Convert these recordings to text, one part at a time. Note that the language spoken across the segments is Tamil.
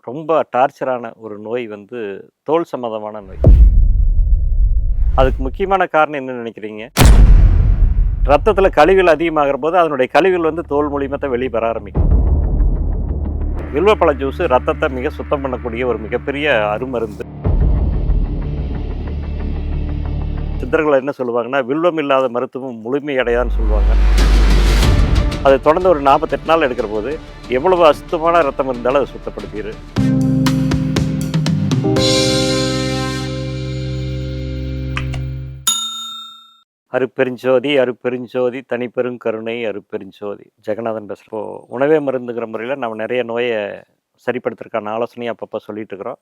ரொம்ப டார்ச்சரான ஒரு நோய் வந்து தோல் சம்மந்தமான நோய். அதுக்கு முக்கியமான காரணம் என்ன நினைக்கிறீங்க? ரத்தத்தில கழிவுகள் அதிகமாகிற போது அதனுடைய கழிவுகள் வந்து தோல் மூலியமா தான் வெளிய வர ஆரம்பிக்கும். வில்வப்பழ ஜூஸ் ரத்தத்தை மிக சுத்தம் பண்ணக்கூடிய ஒரு மிகப்பெரிய அருமருந்து. சித்தர்கள் என்ன சொல்லுவாங்கன்னா, வில்வம் இல்லாத மருத்துவம் முழுமையடையாதுன்னு சொல்லுவாங்க. அது தொடர்ந்து ஒரு 48 நாள் எடுக்கிற போது எவ்வளவு அசுத்தமான ரத்தம் இருந்தாலும் அதை சுத்தப்படுத்திடு. அருட்பெருஞ்சோதி அருட்பெருஞ்சோதி தனிப்பெருங்கருணை அருட்பெருஞ்சோதி. ஜெகநாதன் பேசுகிறேன். இப்போது உணவே மருந்துங்கிற முறையில் நம்ம நிறைய நோயை சரிப்படுத்துறதுக்கான ஆலோசனையை அப்பப்போ சொல்லிட்டு இருக்கிறோம்.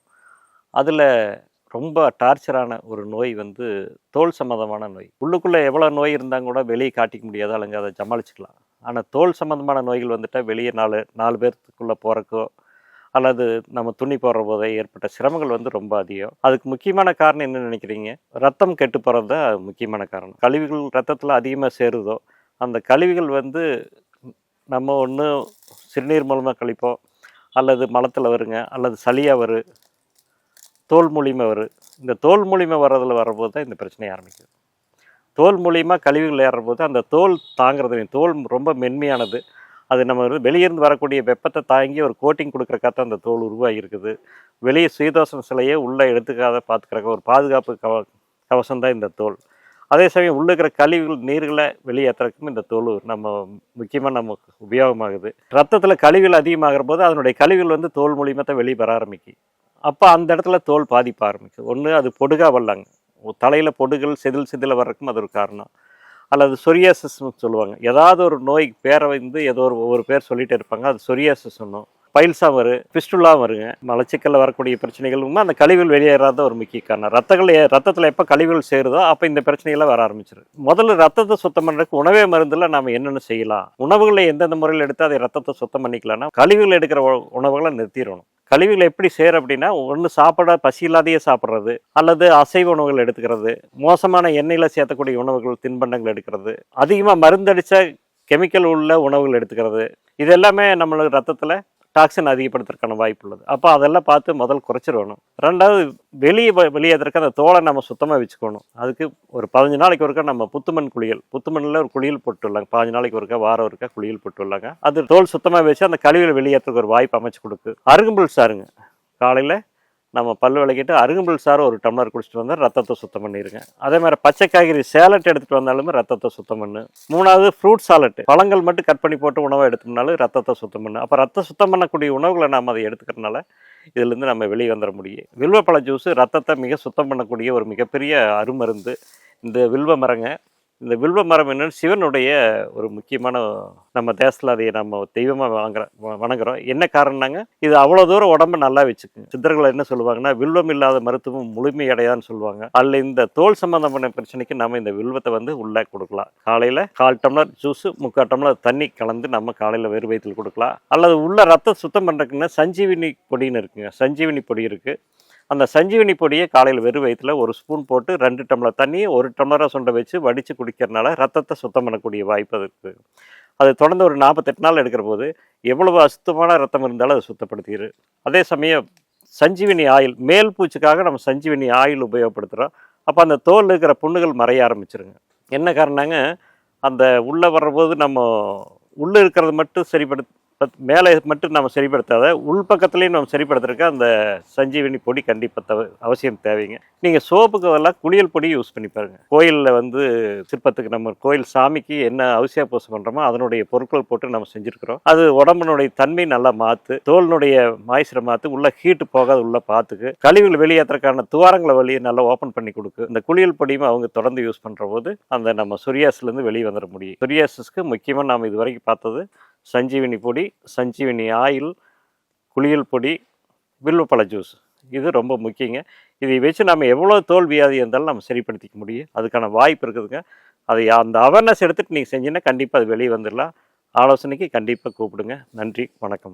அதில் ரொம்ப டார்ச்சரான ஒரு நோய் வந்து தோல் சம்மந்தமான நோய். உள்ளுக்குள்ளே எவ்வளோ நோய் இருந்தால் கூட வெளியே காட்டிக்க முடியாது, அல்லங்க அதை சமாளிச்சுக்கலாம். ஆனால் தோல் சம்மந்தமான நோய்கள் வந்துட்டால் வெளியே நாலு பேர்த்துக்குள்ளே போகிறக்கோ அல்லது நம்ம துணி போடுற போதே ஏற்பட்ட சிரமங்கள் வந்து ரொம்ப அதிகம். அதுக்கு முக்கியமான காரணம் என்ன நினைக்கிறீங்க? ரத்தம் கெட்டு போகிறது தான் முக்கியமான காரணம். கழிவுகள் ரத்தத்தில் அதிகமாக சேருதோ அந்த கழிவுகள் வந்து நம்ம ஒன்று சிறுநீர் மூலமாக கழிப்போம், அல்லது மலத்தில் வருங்க, அல்லது சளியாக வரும், தோல் மூலியமாக வரும். இந்த தோல் மூலியமாக வர்றதில் வரும்போது தான் இந்த பிரச்சனை ஆரம்பிக்குது. தோல் மூலியமாக கழிவுகள் ஏறும்போது அந்த தோல் தாங்கிறது, தோல் ரொம்ப மென்மையானது. அது நம்ம வெளியிருந்து வரக்கூடிய வெப்பத்தை தாங்கி ஒரு கோட்டிங் கொடுக்குறக்காக அந்த தோல் உருவாகி இருக்குது. வெளியே சுயதோஷம் சிலையே உள்ளே எடுத்துக்காத பார்த்துக்கிறக்க ஒரு பாதுகாப்பு கவசம் தான் இந்த தோல். அதே சமயம் உள்ளே இருக்கிற கழிவுகள் நீர்களை வெளியேற்றுறதுக்கும் இந்த தோல் நம்ம முக்கியமாக நமக்கு உபயோகமாகுது. ரத்தத்தில் கழிவுகள் அதிகமாகிற போது அதனுடைய கழிவுகள் வந்து தோல் மூலியமாக தான் வெளியே வர ஆரம்பிக்கும். அப்போ அந்த இடத்துல தோல் பாதிப்பு ஆரம்பிக்கும். ஒன்று அது பொடுகாக வரலாங்க, தலையில் பொடுகள் செதில் வர்றதுக்கும் அது ஒரு காரணம். அல்லது சொரியாசிஸ்ன்னு சொல்லுவாங்க. ஏதாவது ஒரு நோய் பேரை வந்து ஏதோ ஒரு பேர் சொல்லிகிட்டே இருப்பாங்க. அது சொரியாசிஸ் ஒன்றும், பைல்ஸாக வரும், பிஸ்டுலாக வருங்க. மலச்சிக்கலில் வரக்கூடிய பிரச்சனைகளும் அந்த கழிவுகள் வெளியேறாத ஒரு முக்கிய காரணம். ரத்தத்தில் எப்போ கழிவுகள் சேருதோ அப்போ இந்த பிரச்சனைகள்லாம் வர ஆரம்பிச்சிடும். முதல்ல ரத்தத்தை சுத்தம் பண்ணுறதுக்கு உணவே மருந்தில் நம்ம என்னென்ன செய்யலாம், உணவுகளை எந்தெந்த முறையில் எடுத்து அதை ரத்தத்தை சுத்தம் பண்ணிக்கலாம்னா கழிவுகள் எடுக்கிற உணவுகளை நிறுத்திடணும். கழிவுகள் எப்படி சேரும் அப்படின்னா, ஒன்று சாப்பிட பசி இல்லாதையே சாப்பிட்றது, அல்லது அசைவ உணவுகள் எடுத்துக்கிறது, மோசமான எண்ணெயில் சேர்த்தக்கூடிய உணவுகள் தின்பண்டங்கள் எடுக்கிறது, அதிகமாக மருந்தடித்த கெமிக்கல் உள்ள உணவுகள் எடுத்துக்கிறது, இது எல்லாமே நம்மளுக்கு ரத்தத்தில் டாக்ஸின் அதிகப்படுத்துறதுக்கான வாய்ப்பு உள்ளது. அப்போ அதெல்லாம் பார்த்து முதல் குறைச்சிடணும். ரெண்டாவது வெளியேறதுக்கு அந்த தோலை நம்ம சுத்தமாக வச்சுக்கணும். அதுக்கு ஒரு 15 நாளைக்கு ஒருக்கா நம்ம புத்துமண்ணில் ஒரு குளியல் போட்டுள்ளாங்க. 15 நாளைக்கு ஒருக்கா வாரம் ஒருக்கா குளியல் போட்டுள்ளாங்க. அது தோல் சுத்தமாக வச்சு அந்த கழிவுகளை வெளியேறதுக்கு ஒரு வாய்ப்பு அமைச்சு கொடுக்கு. அருகம்புல் சாருங்க, காலையில் நம்ம பல் விளக்கிட்டு அருகம்புல் சாறு ஒரு டம்ளர் குடிச்சிட்டு வந்தால் ரத்தத்தை சுத்தம் பண்ணிடுங்க. அதே மாதிரி பச்சை காய்கறி சேலட் எடுத்துகிட்டு வந்தாலுமே ரத்தத்தை சுத்தம் பண்ணு. 3வது ஃப்ரூட் சாலட்டு, பழங்கள் மட்டும் கட் பண்ணி போட்டு உணவை எடுத்தோம்னாலும் ரத்தத்தை சுத்தம் பண்ணு. அப்போ ரத்தம் சுத்தம் பண்ணக்கூடிய உணவுகளை நம்ம அதை எடுத்துக்கிறதுனால இதுலேருந்து நம்ம வெளியே வந்துட முடியும். வில்வப்பழ ஜூஸு ரத்தத்தை மிக சுத்தம் பண்ணக்கூடிய ஒரு மிகப்பெரிய அருமருந்து. இந்த வில்வ மரங்க, இந்த வில்வ மரம் என்னென்னு சிவனுடைய ஒரு முக்கியமான, நம்ம தேசத்தில் அதை நம்ம தெய்வமாக வணங்குறோம். என்ன காரணம்னாங்க, இது அவ்வளோ தூரம் உடம்பு நல்லா வச்சுக்குங்க. சித்தர்கள் என்ன சொல்லுவாங்கன்னா, வில்வம் இல்லாத மருத்துவம் முழுமையடையாதுன்னு சொல்லுவாங்க. அதில் இந்த தோல் சம்பந்தமான பிரச்சனைக்கு நம்ம இந்த வில்வத்தை வந்து உள்ளே கொடுக்கலாம். காலையில் 1/4 டம்ளர் ஜூஸு 3/4 டம்ளர் தண்ணி கலந்து நம்ம காலையில் வெறும் வயிற்றில் கொடுக்கலாம். அல்லது உள்ள ரத்தம் சுத்தம் பண்ணுறதுக்குன்னா சஞ்சீவினி பொடின்னு இருக்குங்க, சஞ்சீவினி பொடி இருக்குது. அந்த சஞ்சீவினி பொடியை காலையில் வெறும் வயிற்றில் 1 ஸ்பூன் போட்டு 2 டம்ளர் தண்ணி 1 டம்ளராக சுண்ட வச்சு வடித்து குடிக்கிறதுனால ரத்தத்தை சுத்தம் பண்ணக்கூடிய வாய்ப்பு இருக்குது. அது தொடர்ந்து ஒரு 48 நாள் எடுக்கிற போது எவ்வளவு அசுத்தமான ரத்தம் இருந்தாலும் அதை சுத்தப்படுத்திடு. அதே சமயம் சஞ்சீவினி ஆயில், மேல் பூச்சிக்காக நம்ம சஞ்சீவினி ஆயில் உபயோகப்படுத்துகிறோம். அப்போ அந்த தோல் இருக்கிற புண்ணுகள் மறைய ஆரம்பிச்சிருங்க. என்ன காரணங்க, அந்த உள்ளே வர்றபோது நம்ம உள்ளே இருக்கிறது மட்டும் மேலே மட்டும் நம்ம சரிப்படுத்தாத உள்பக்கத்துலேயும் நம்ம சரிப்படுத்துறதுக்கு அந்த சஞ்சீவினி பொடி கண்டிப்பாக அவசியம் தேவைங்க. நீங்கள் சோப்புக்கு எல்லாம் குளியல் பொடி யூஸ் பண்ணி பாருங்கள். கோயிலில் வந்து சிற்பத்துக்கு நம்ம கோயில் சாமிக்கு என்ன அவசிய பூசை பண்ணுறோமோ அதனுடைய பொருட்கள் போட்டு நம்ம செஞ்சுருக்கிறோம். அது உடம்புனுடைய தன்மை நல்லா மாற்று, தோலினுடைய மாய்ச்சரை மாற்று, உள்ள ஹீட்டு போகாது உள்ள பார்த்துக்கு, கழிவுகள் வெளியேற்றுறதுக்கான துவாரங்களை வழியை நல்லா ஓப்பன் பண்ணி கொடுக்கு. இந்த குளியல் பொடியும் அவங்க தொடர்ந்து யூஸ் பண்ணுற போது அந்த நம்ம சொரியாசிலேருந்து வெளியே வந்துட முடியும். சொரியாசிஸ்க்கு முக்கியமாக நாம் இது வரைக்கும் பார்த்தது சஞ்சீவினி பொடி, சஞ்சீவினி ஆயில், குளியல் பொடி, வில்வப்பழ ஜூஸ், இது ரொம்ப முக்கியங்க. இதை வச்சு நம்ம எவ்வளோ தோல் வியாதி இருந்தாலும் நம்ம சரிப்படுத்திக்க முடியும். அதுக்கான வாய்ப்பு இருக்குதுங்க. அதை அந்த அவேர்னஸ் எடுத்துகிட்டு நீங்கள் செஞ்சீங்கன்னா கண்டிப்பாக அது வெளியே வந்துடலாம். ஆலோசனைக்கு கண்டிப்பாக கூப்பிடுங்க. நன்றி, வணக்கம்.